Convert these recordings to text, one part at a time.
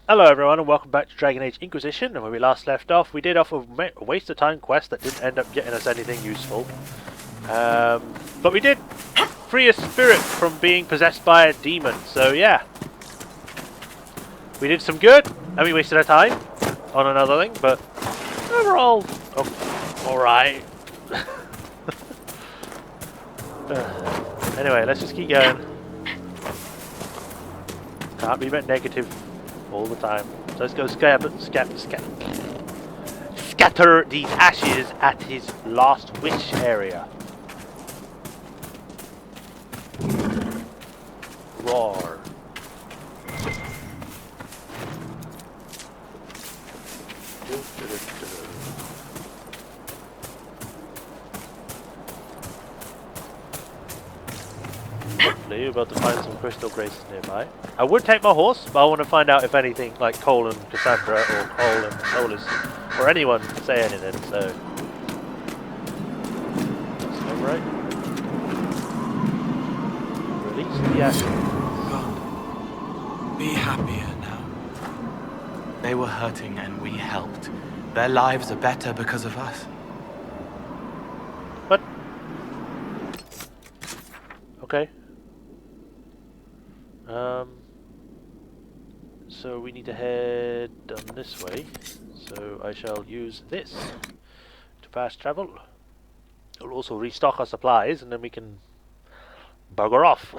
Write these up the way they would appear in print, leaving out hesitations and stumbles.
Hello everyone and welcome back to Dragon Age Inquisition, and when we last left off we did off a waste of time quest that didn't end up getting us anything useful. But we did free a spirit from being possessed by a demon, so yeah. We did some good, and we wasted our time on another thing, but overall, alright. Anyway, let's just keep going. Can't be that negative all the time. So let's go scatter these ashes at his last wish area. Roar. Hopefully we're about to find some crystal graces nearby. I would take my horse, but I want to find out if anything like Cole and Cassandra or Cole and Solus or anyone say anything, so that's right. Release the ashes. God, be happier now. They were hurting and we helped. Their lives are better because of us. What? Okay. So we need to head down this way. So I shall use this to fast travel. It'll also restock our supplies, and then we can bugger off.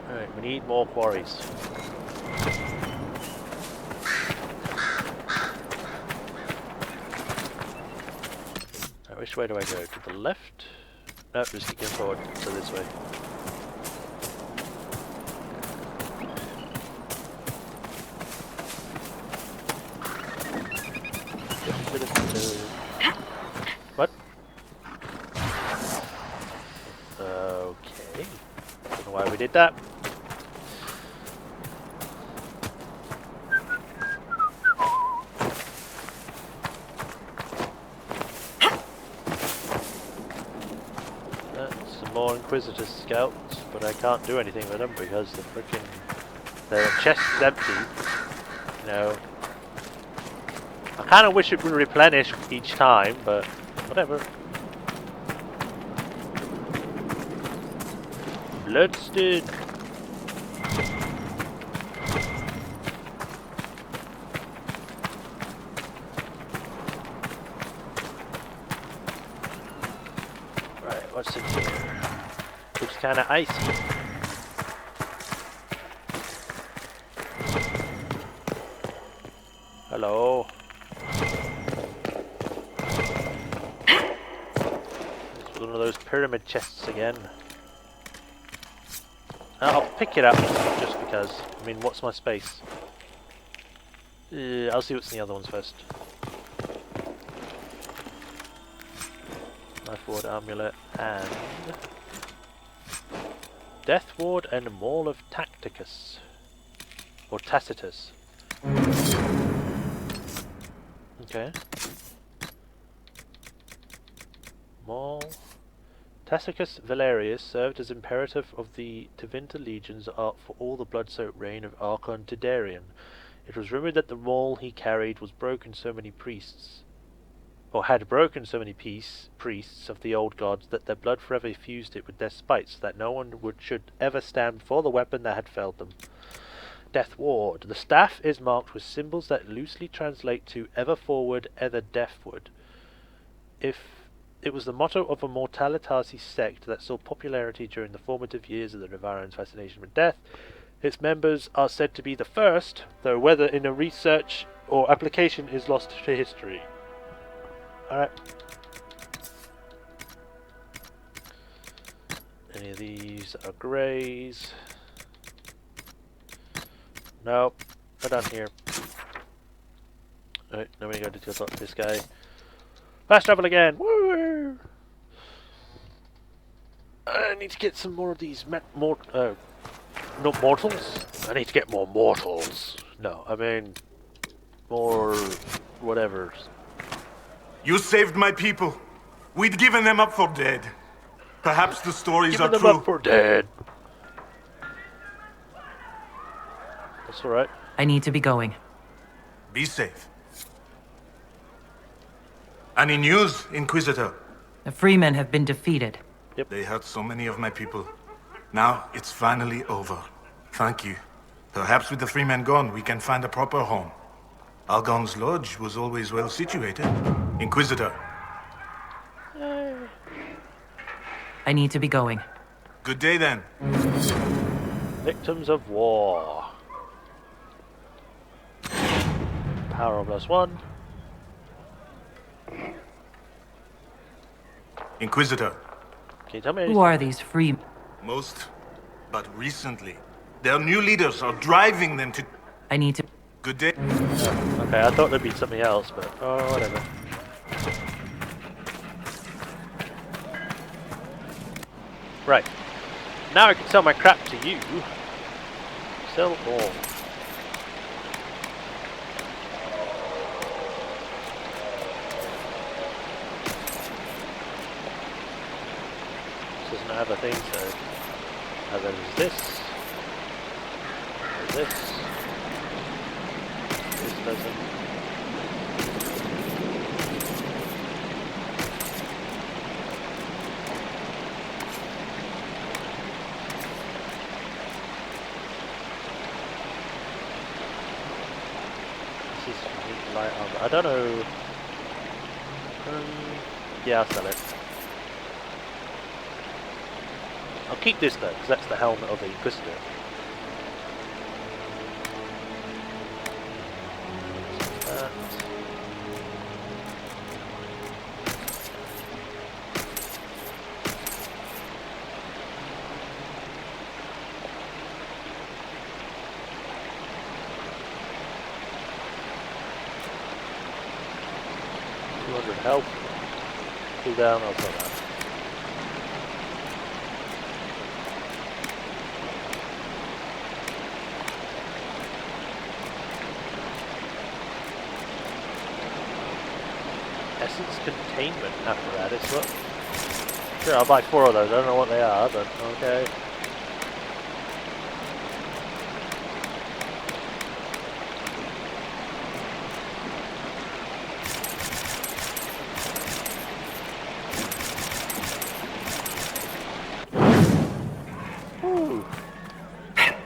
Alright, we need more quarries. Which way do I go? To the left? No, just keep going forward. So this way. What? Okay. Don't know why we did that. More Inquisitor scouts, but I can't do anything with them because their chest is empty. You know, I kind of wish it would replenish each time, but whatever. Bloodstain. Right, what's in here? Looks kind of icy. Hello. It's one of those pyramid chests again. I'll pick it up just because. I mean, what's my space? I'll see what's in the other ones first. Life Ward Amulet and Death Ward and Maul of Tacticus. Or Tacitus. Okay. Maul. Tacitus Valerius served as imperative of the Tevinter legions for all the blood-soaked reign of Archon Tidarian. It was rumoured that the maul he carried was broken so many priests, or had broken so many priests of the old gods that their blood forever fused it with their spite, so that no one should ever stand before the weapon that had felled them. Death Ward. The staff is marked with symbols that loosely translate to ever forward, ever deathward. If it was the motto of a mortality sect that saw popularity during the formative years of the Nevarran's fascination with death, its members are said to be the first, though whether in a research or application is lost to history. Alright. Any of these are greys? Nope. They're down here. Alright, now we go to talk to this guy. Fast travel again! Woo! I need to get some more of these not mortals? I need to get more mortals. No, I mean more whatever. You saved my people. We'd given them up for dead. Perhaps the stories Giving are them true. up for dead. That's alright. I need to be going. Be safe. Any news, Inquisitor? The Freemen have been defeated. They hurt so many of my people. Now it's finally over. Thank you. Perhaps with the Freemen gone, we can find a proper home. Algon's lodge was always well situated. Inquisitor. I need to be going. Good day then. Victims of war. Power +1. Inquisitor. Can you tell me? Who are these free... But recently, their new leaders are driving them to... I need to... Good day. Oh, okay, I thought there'd be something else, but oh, whatever. Right. Now I can sell my crap to you. Sell all. This doesn't have a thing, so... there's this. There's this. This doesn't. This is unique light armor. I don't know. Yeah, I'll sell it. I'll keep this though, because that's the helmet of the Inquisitor. That. Health. Cool down, I'll sell that. Essence containment apparatus, what? Sure, I'll buy 4 of those. I don't know what they are, but okay.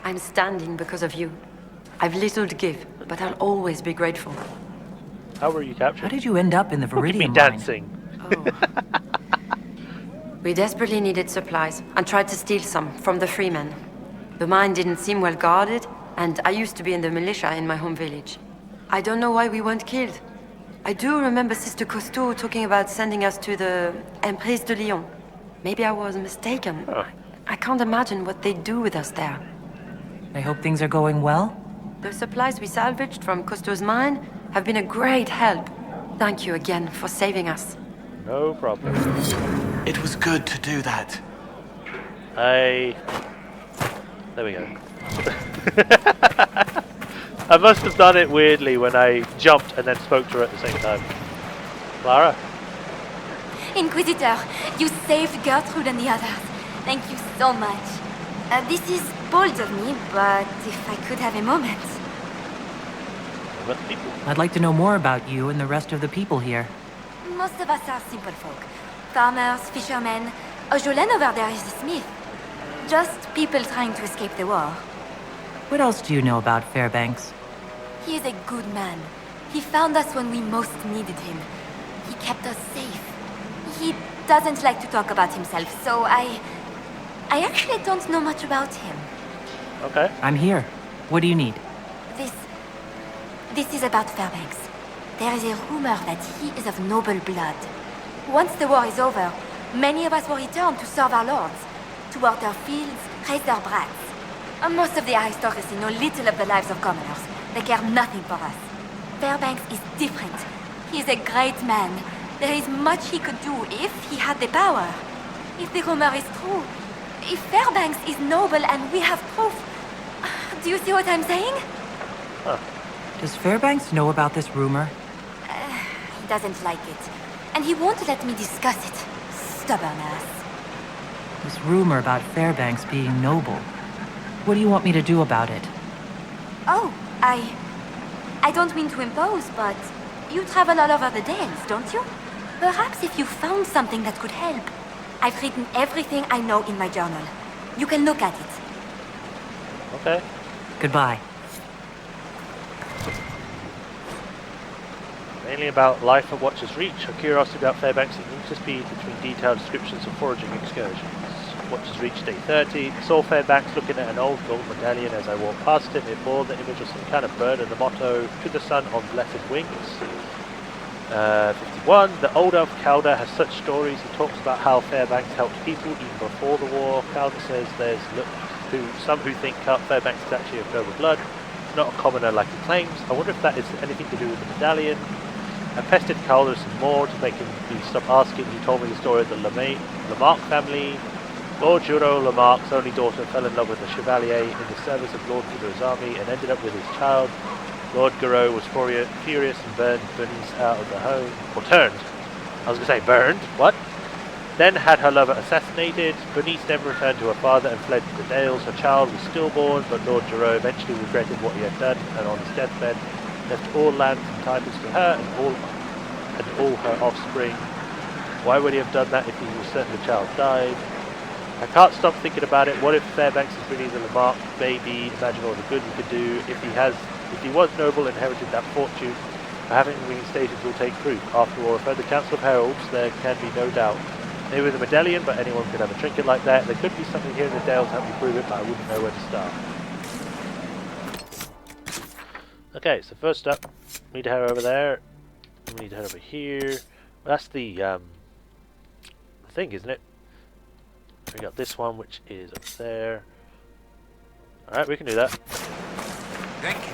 I'm standing because of you. I've little to give, but I'll always be grateful. How were you captured? How did you end up in the Look at me Viridian mine? dancing. Oh. We desperately needed supplies and tried to steal some from the Freemen. The mine didn't seem well guarded, and I used to be in the militia in my home village. I don't know why we weren't killed. I do remember Sister Costeau talking about sending us to the Emprise de Lyon. Maybe I was mistaken. Huh. I can't imagine what they'd do with us there. I hope things are going well. The supplies we salvaged from Costeau's mine have been a great help. Thank you again for saving us. No problem. It was good to do that. There we go. I must have done it weirdly when I jumped and then spoke to her at the same time. Clara? Inquisitor, you saved Gertrude and the others. Thank you so much. This is bold of me, but if I could have a moment. What people? I'd like to know more about you and the rest of the people here. Most of us are simple folk. Farmers, fishermen. Jolene over there is a smith. Just people trying to escape the war. What else do you know about Fairbanks? He is a good man. He found us when we most needed him. He kept us safe. He doesn't like to talk about himself, so I actually don't know much about him. Okay. I'm here. What do you need? This is about Fairbanks. There is a rumor that he is of noble blood. Once the war is over, many of us will return to serve our lords, to work their fields, raise their brats. Most of the aristocracy know little of the lives of commoners. They care nothing for us. Fairbanks is different. He is a great man. There is much he could do if he had the power. If the rumor is true, if Fairbanks is noble and we have proof. Do you see what I'm saying? Huh. Does Fairbanks know about this rumor? He doesn't like it. And he won't let me discuss it. Stubborn ass. This rumor about Fairbanks being noble. What do you want me to do about it? Oh, I don't mean to impose, but you travel all over the Dales, don't you? Perhaps if you found something that could help. I've written everything I know in my journal. You can look at it. Okay. Goodbye. Mainly about life at Watcher's Reach. Her curiosity about Fairbanks is up to speed between detailed descriptions of foraging excursions. Watcher's Reach Day 30. Saw Fairbanks looking at an old gold medallion as I walked past him. It bore the image of some kind of bird and the motto, "To the sun on blessed wings." 51. The old elf Calder has such stories. He talks about how Fairbanks helped people even before the war. Calder says there's some who think Fairbanks is actually of noble blood. It's not a commoner like he claims. I wonder if that is anything to do with the medallion. I pestered Calder some more to make him stop asking. He told me the story of the Lamarck family. Lord Juro Lamarck's only daughter fell in love with a chevalier in the service of Lord Guro's army and ended up with his child. Lord Guro was furious and burned Bernice out of the home. Or turned. I was going to say burned. What? Then had her lover assassinated. Bernice never returned to her father and fled to the Dales. Her child was stillborn, but Lord Guro eventually regretted what he had done and on his deathbed left all lands and titles to her and all her offspring. Why would he have done that if he was certain the child died? I can't stop thinking about it. What if Fairbanks is really the Lamarck baby? Imagine all the good he could do. If he was noble and inherited that fortune, having reinstated will take proof. After all, I've heard the Council of Heralds, there can be no doubt. Maybe with a medallion, but anyone could have a trinket like that. There could be something here in the Dales to help me prove it, but I wouldn't know where to start. Okay, so first up, we need to head over there. We need to head over here. That's the thing, isn't it? We got this one, which is up there. Alright, we can do that. Thank you.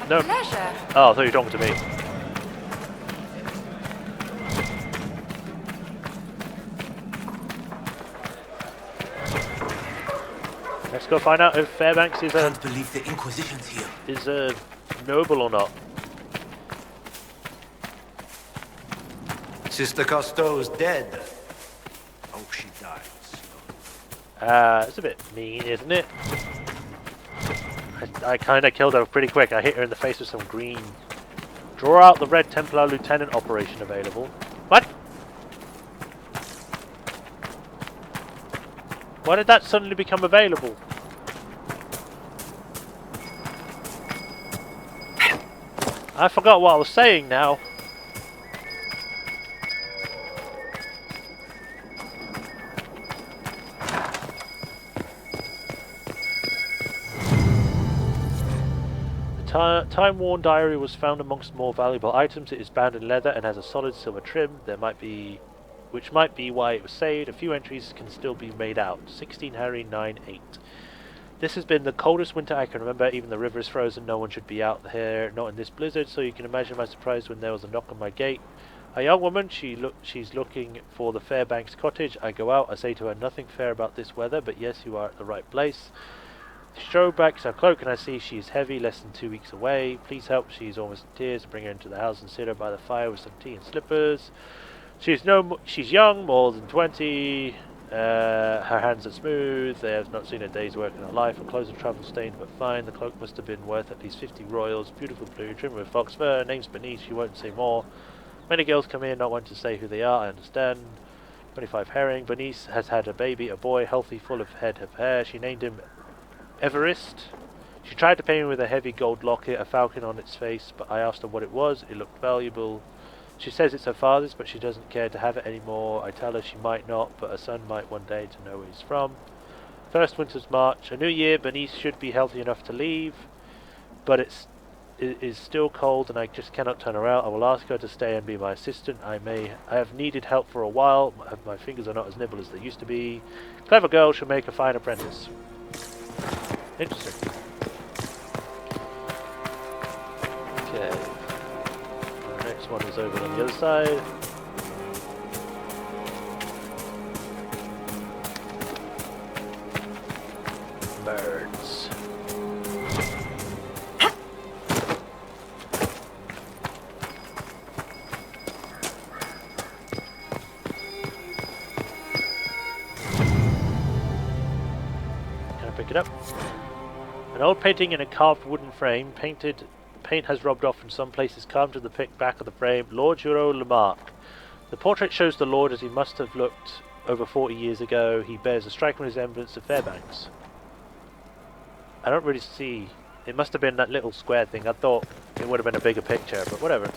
No. Pleasure. Oh, I thought you were talking to me. Let's go find out if Fairbanks is Can't believe the Inquisition's here. is noble or not. Sister Cousteau's dead. Hope she dies. It's a bit mean, isn't it? I kind of killed her pretty quick. I hit her in the face with some green. Draw out the Red Templar Lieutenant operation available. What? Why did that suddenly become available? I forgot what I was saying now. Time-worn diary was found amongst more valuable items. It is bound in leather and has a solid silver trim. Which might be why it was saved. A few entries can still be made out. 16 Harry 9-8. This has been the coldest winter I can remember. Even the river is frozen. No one should be out here, not in this blizzard. So you can imagine my surprise when there was a knock on my gate. A young woman. She's looking for the Fairbanks cottage. I go out. I say to her, nothing fair about this weather, but yes, you are at the right place. She back her cloak and I see she is heavy, less than 2 weeks away. Please help, she is almost in tears. Bring her into the house and sit her by the fire with some tea and slippers. She's young, more than 20. Her hands are smooth. They have not seen a day's work in her life. Her clothes are travel stained but fine. The cloak must have been worth at least 50 royals. Beautiful blue, trimmed with fox fur. Her name's Bernice, she won't say more. Many girls come in not wanting to say who they are, I understand. 25 herring. Bernice has had a baby, a boy, healthy, full of head of hair. She named him Everest. She tried to pay me with a heavy gold locket, a falcon on its face, but I asked her what it was. It looked valuable. She says it's her father's, but she doesn't care to have it anymore. I tell her she might not, but her son might one day to know where he's from. First winter's March. A new year. Bernice should be healthy enough to leave, but it is still cold and I just cannot turn her out. I will ask her to stay and be my assistant. I have needed help for a while. My fingers are not as nimble as they used to be. Clever girl, she'll make a fine apprentice. Interesting. Okay. The next one is over on the other side. Birds. pick it up. An old painting in a carved wooden frame. Paint has rubbed off in some places. Carved to the back of the frame. Lord Juro Lamarck. The portrait shows the Lord as he must have looked over 40 years ago. He bears a striking resemblance to Fairbanks. I don't really see... It must have been that little square thing. I thought it would have been a bigger picture, but whatever.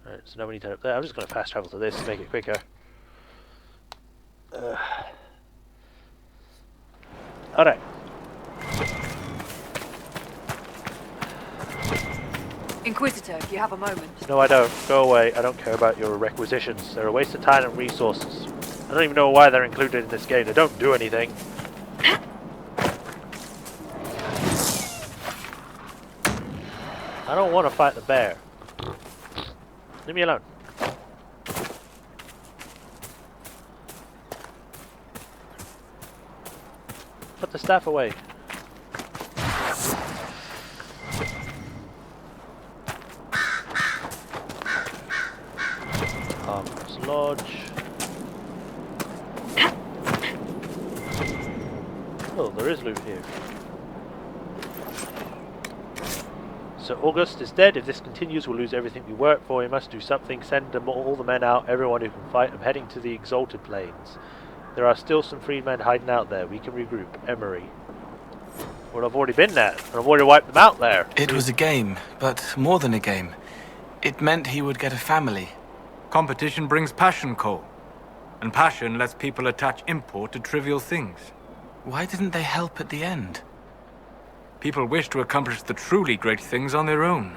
Alright, so now we need to head up there. I'm just going to fast travel to this to make it quicker. Alright. Inquisitor, if you have a moment. No, I don't. Go away. I don't care about your requisitions. They're a waste of time and resources. I don't even know why they're included in this game. They don't do anything. I don't want to fight the bear. Leave me alone. Put the staff away. Lodge. Oh, there is loot here. So August is dead. If this continues, we'll lose everything we work for. We must do something. Send them all the men out, everyone who can fight. I'm heading to the Exalted Plains. There are still some freedmen hiding out there. We can regroup. Emery. Well, I've already been there, and I've already wiped them out there. It was a game, but more than a game. It meant he would get a family. Competition brings passion, Cole. And passion lets people attach import to trivial things. Why didn't they help at the end? People wish to accomplish the truly great things on their own.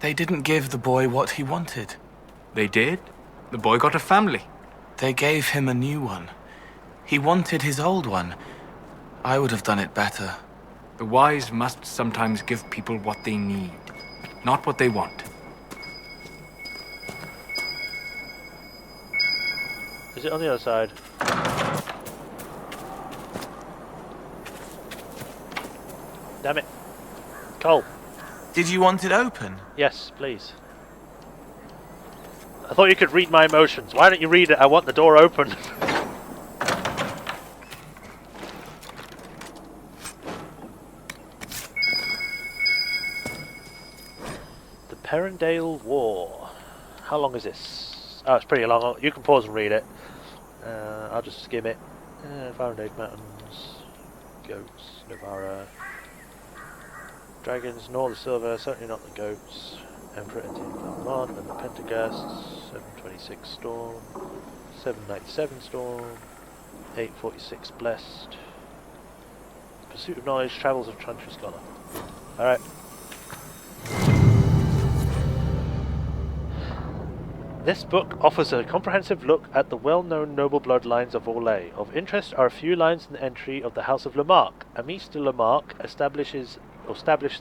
They didn't give the boy what he wanted. They did. The boy got a family. They gave him a new one. He wanted his old one. I would have done it better. The wise must sometimes give people what they need, not what they want. Is it on the other side? Damn it. Cole. Did you want it open? Yes, please. I thought you could read my emotions. Why don't you read it? I want the door open. The Perendale War. How long is this? Oh, it's pretty long. You can pause and read it. I'll just skim it. Fairbanks Mountains. Goats. Navarra. Dragons, nor the silver, certainly not the goats. Emperor Etienne Valmont and the Pentaghasts. 726 Storm. 797 Storm. 846 Blessed. Pursuit of Knowledge, Travels of Country Scholar. Alright. This book offers a comprehensive look at the well-known noble bloodlines of Orlais. Of interest are a few lines in the entry of the House of Lamarck. Amice de Lamarck established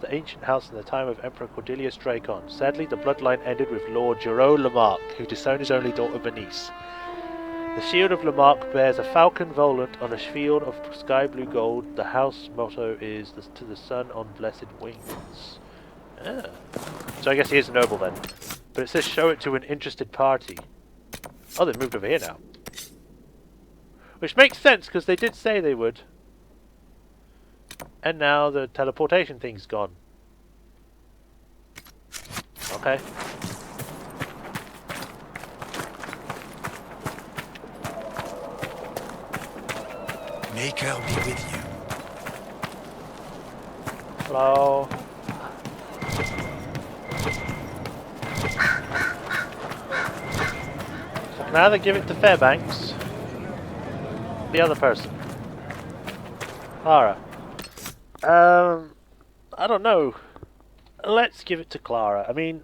the ancient house in the time of Emperor Cordelius Dracon. Sadly, the bloodline ended with Lord Juro Lamarck, who disowned his only daughter Bernice. The shield of Lamarck bears a falcon volant on a field of sky blue gold. The house motto is to the sun on blessed wings. Ah. So I guess he is a noble then. But it says show it to an interested party. Oh, they've moved over here now. Which makes sense, because they did say they would. And now the teleportation thing's gone. Okay. Maker be with you. Hello. So I can either give it to Fairbanks, the other person. Clara. I don't know. Let's give it to Clara. I mean,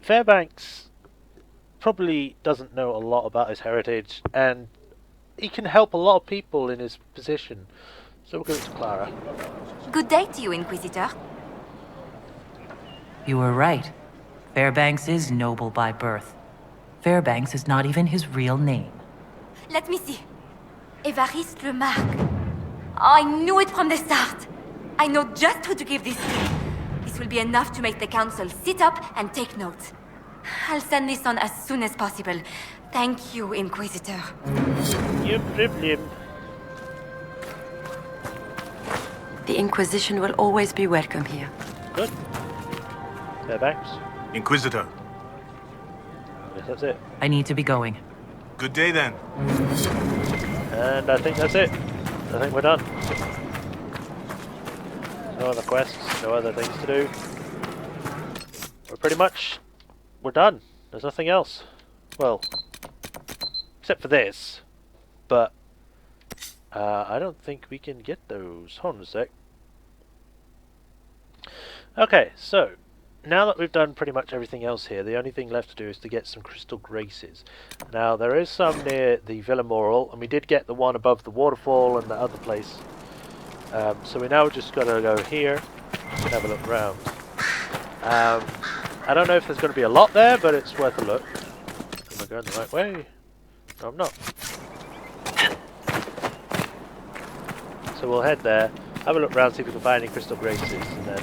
Fairbanks probably doesn't know a lot about his heritage, and he can help a lot of people in his position. So we'll give it to Clara. Good day to you, Inquisitor. You were right. Fairbanks is noble by birth. Fairbanks is not even his real name. Let me see. Évariste Lamarck. Oh, I knew it from the start. I know just who to give this to. This will be enough to make the council sit up and take note. I'll send this on as soon as possible. Thank you, Inquisitor. No problem. The Inquisition will always be welcome here. Good. Fairbanks. Inquisitor. Yes, that's it. I need to be going. Good day then. And I think that's it. I think we're done. No other quests, no other things to do. We're done. There's nothing else. Well, except for this. But I don't think we can get those. Hold on a sec. Okay, so now that we've done pretty much everything else here, the only thing left to do is to get some crystal graces. Now there is some near the Villa Moral, and we did get the one above the waterfall and the other place. So we now just got to go here and have a look around. I don't know if there's going to be a lot there, but it's worth a look. Am I going the right way? No, I'm not. So we'll head there, have a look around, see if we can find any crystal graces, and then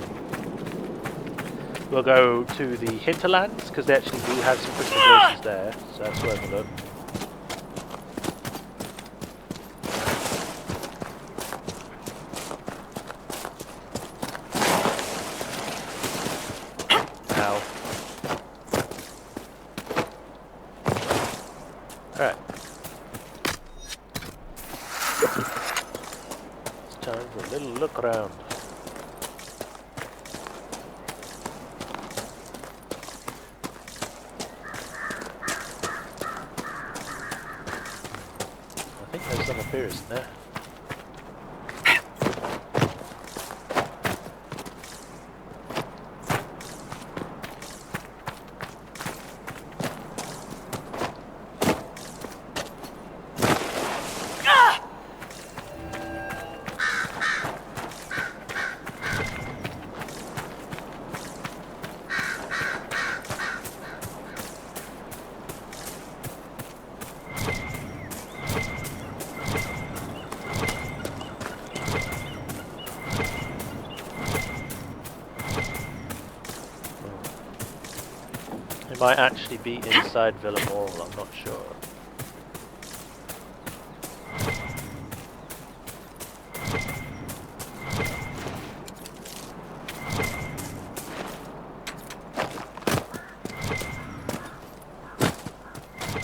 we'll go to the hinterlands, because they actually do have some crystal graces there, so that's worth a look. Alright. It's time for a little look around. I think there's some up here, isn't there? It might actually be inside Villa Moral, I'm not sure.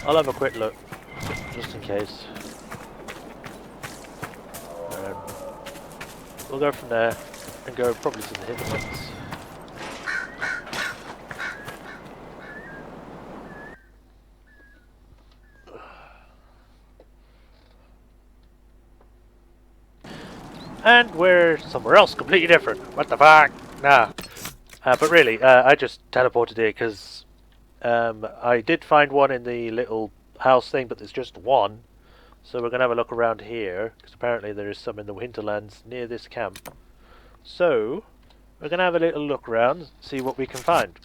I'll have a quick look, just in case. We'll go from there and go probably to the hinterlands. And we're somewhere else, completely different. What the fuck? Nah. But really, I just teleported here because I did find one in the little house thing, but there's just one. So we're going to have a look around here, because apparently there is some in the hinterlands near this camp. So, we're going to have a little look around, see what we can find.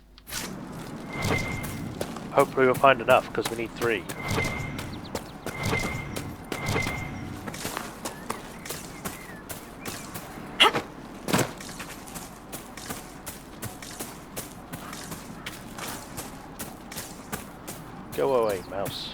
Hopefully we'll find enough, because we need 3. Go away, mouse.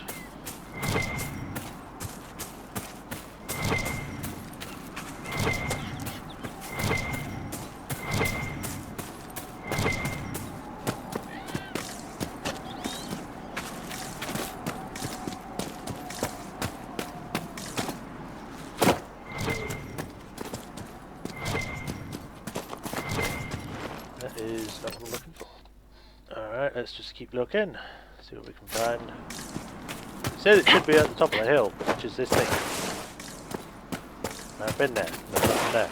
That is not what I'm looking for. Alright, let's just keep looking. See what we can find. It says it should be at the top of the hill, which is this thing. I've been there. There's nothing there.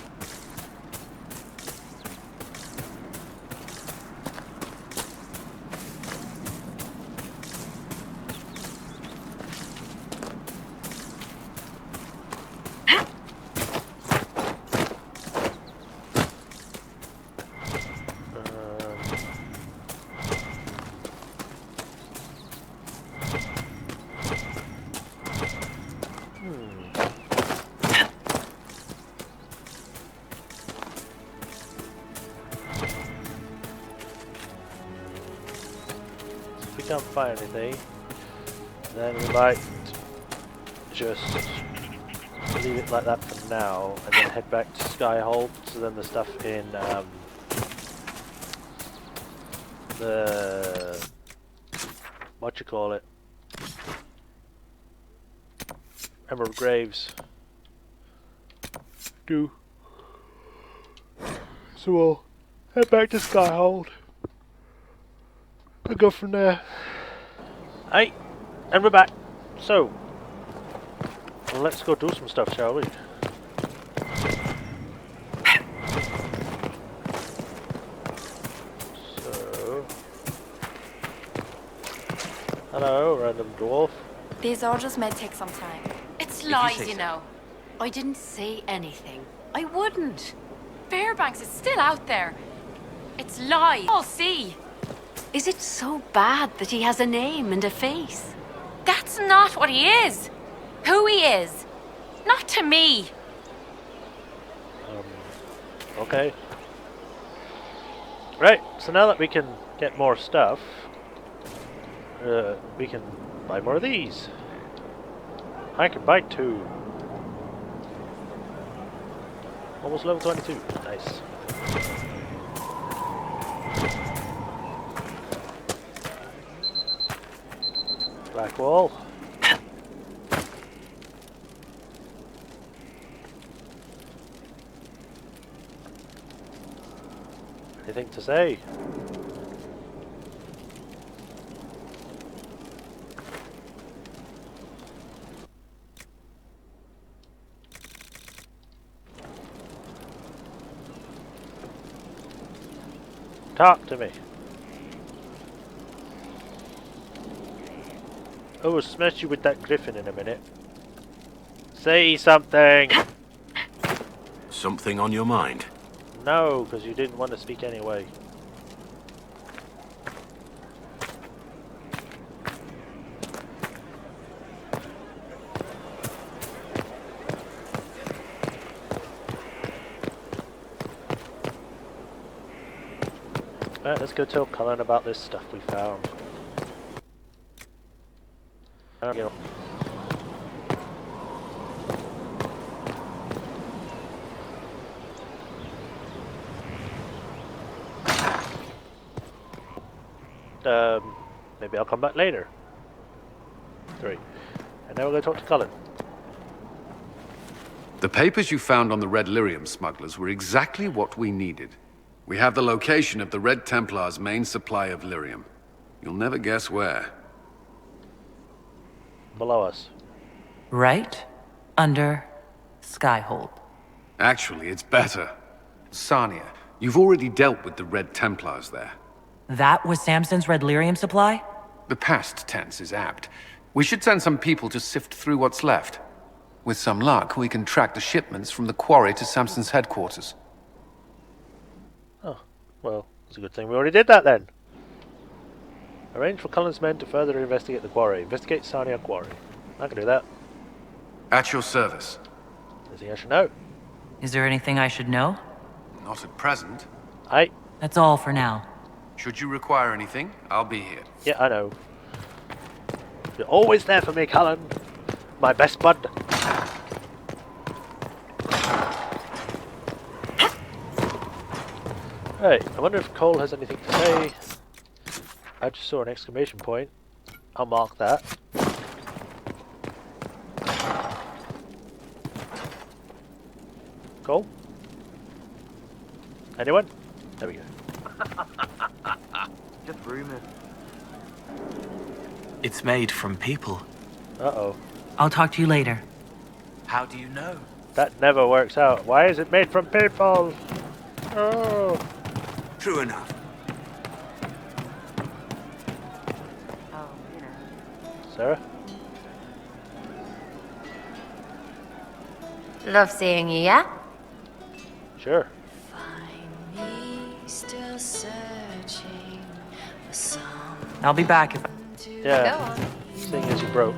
Can't find anything. Then we might just leave it like that for now, and then head back to Skyhold. So then the stuff in the what you call it, Emerald Graves. Do. So we'll head back to Skyhold and go from there. Hey, and we're back. So, let's go do some stuff, shall we? So, hello, random dwarf. These orders may take some time. It's lies, you know. I didn't say anything. I wouldn't. Fairbanks is still out there. It's lies. I'll see. Is it so bad that he has a name and a face? That's not what he is. Who he is. Not to me. Okay. Right, so now that we can get more stuff, we can buy more of these. I can buy 2. Almost level 22. Nice. Black wall. Anything to say? Talk to me. I will smash you with that griffin in a minute. Say something! Something on your mind? No, because you didn't want to speak anyway. Right, let's go tell Cullen about this stuff we found. You know. Maybe I'll come back later. 3. And now we're going to talk to Cullen. The papers you found on the Red Lyrium smugglers were exactly what we needed. We have the location of the Red Templars' main supply of lyrium. You'll never guess where. Below us. Right under Skyhold. Actually, it's better. Sarnia, you've already dealt with the Red Templars there. That was Samson's Red Lyrium supply? The past tense is apt. We should send some people to sift through what's left. With some luck, we can track the shipments from the quarry to Samson's headquarters. Oh, well, it's a good thing we already did that then. Arrange for Cullen's men to further investigate the quarry. Investigate Sarnia quarry. I can do that. At your service. Anything I should know? Is there anything I should know? Not at present. That's all for now. Should you require anything, I'll be here. Yeah, I know. You're always there for me, Cullen. My best bud. Right, I wonder if Cole has anything to say. I just saw an exclamation point. I'll mark that. Cole? Anyone? There we go. Just rumors. It's made from people. Uh-oh. I'll talk to you later. How do you know? That never works out. Why is it made from people? Oh. True enough. Oh, you know. Sarah? Love seeing you, yeah? Sure. I'll be back if Yeah. Seeing as you broke.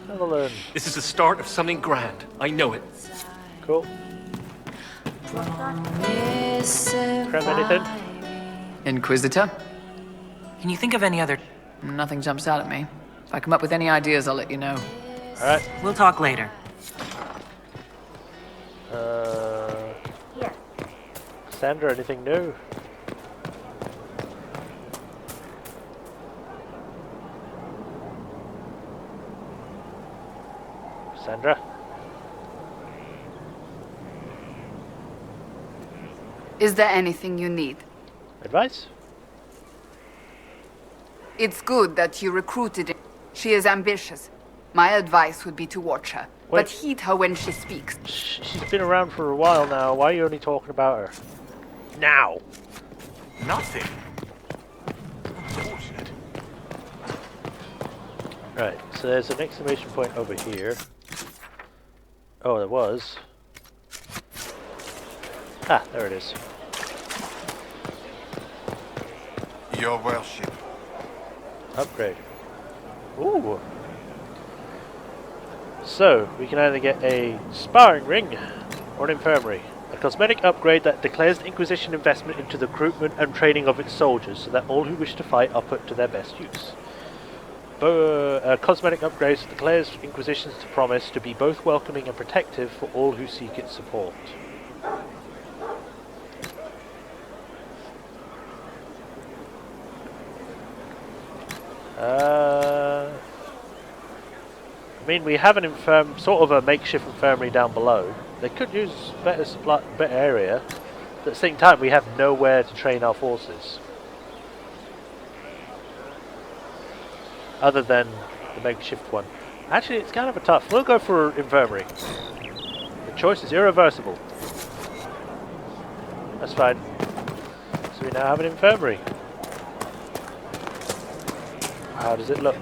Have a learn. This is the start of something grand. I know it. Cool. Crab anything? Inquisitor? Can you think of any other... Nothing jumps out at me. If I come up with any ideas, I'll let you know. Alright. We'll talk later. Sandra, anything new? Sandra? Is there anything you need? Advice? It's good that you recruited her. She is ambitious. My advice would be to watch her, but heed her when she speaks. She's been around for a while now. Why are you only talking about her? Now! Nothing. Bullshit. Right, so there's an exclamation point over here. Oh, there was. Ah, there it is. Your worship. Upgrade. Ooh. So, we can either get a sparring ring or an infirmary. A cosmetic upgrade that declares the Inquisition investment into the recruitment and training of its soldiers so that all who wish to fight are put to their best use. Cosmetic upgrades declares Inquisition's promise to be both welcoming and protective for all who seek its support. I mean, we have an sort of a makeshift infirmary down below. They could use better area. At the same time, we have nowhere to train our forces. Other than the makeshift one. Actually, it's kind of a tough. We'll go for infirmary. The choice is irreversible. That's fine. So we now have an infirmary. How does it look?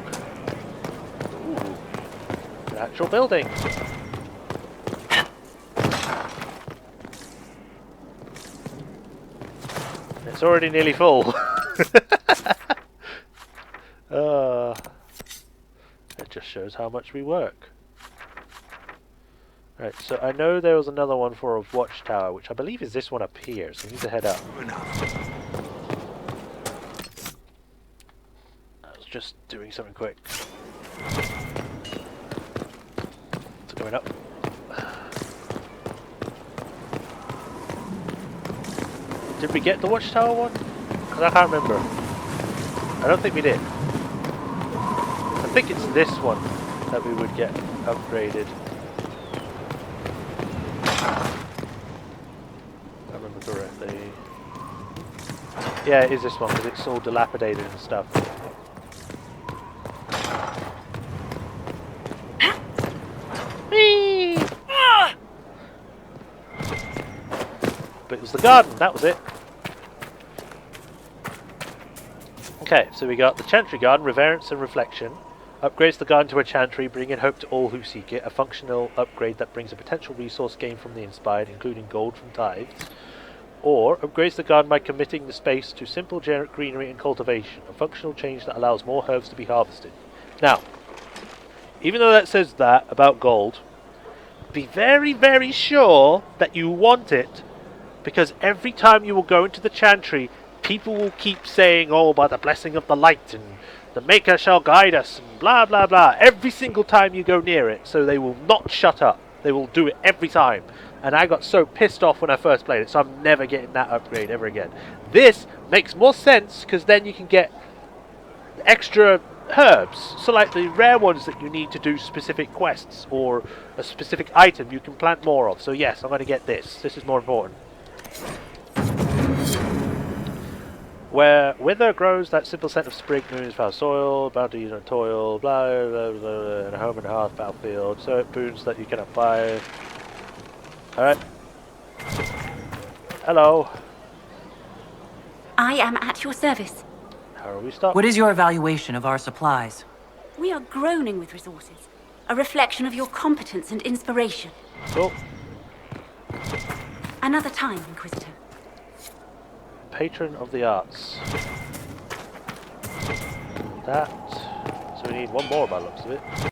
Ooh. An actual building. It's already nearly full. It just shows how much we work. Right, so I know there was another one for a watchtower, which I believe is this one up here, so we need to head up. I was just doing something quick. It's going up. Did we get the watchtower one? Because I can't remember. I don't think we did. I think it's this one that we would get upgraded. If I remember correctly. Yeah, it is this one because it's all dilapidated and stuff. Whee! But it was the garden, that was it. Okay, so we got the Chantry Garden, Reverence and Reflection. Upgrades the garden to a chantry, bringing hope to all who seek it. A functional upgrade that brings a potential resource gain from the inspired, including gold from tithes. Or upgrades the garden by committing the space to simple generic greenery and cultivation. A functional change that allows more herbs to be harvested. Now, even though that says that about gold, be very, very sure that you want it, because every time you will go into the chantry, people will keep saying, oh, by the blessing of the light, and the Maker shall guide us, and blah, blah, blah, every single time you go near it, so they will not shut up. They will do it every time. And I got so pissed off when I first played it, so I'm never getting that upgrade ever again. This makes more sense, because then you can get extra herbs. So like the rare ones that you need to do specific quests, or a specific item you can plant more of. So yes, I'm going to get this. This is more important. Where wither grows, that simple scent of spring, moons, foul soil, bounty and toil, blah, blah, blah, blah, and a home and hearth battlefield, so it boons that you cannot buy. Alright. Hello. I am at your service. How are we stopped? What is your evaluation of our supplies? We are groaning with resources. A reflection of your competence and inspiration. Cool. Another time, Inquisitor. Patron of the arts. That. So we need one more by the looks of it.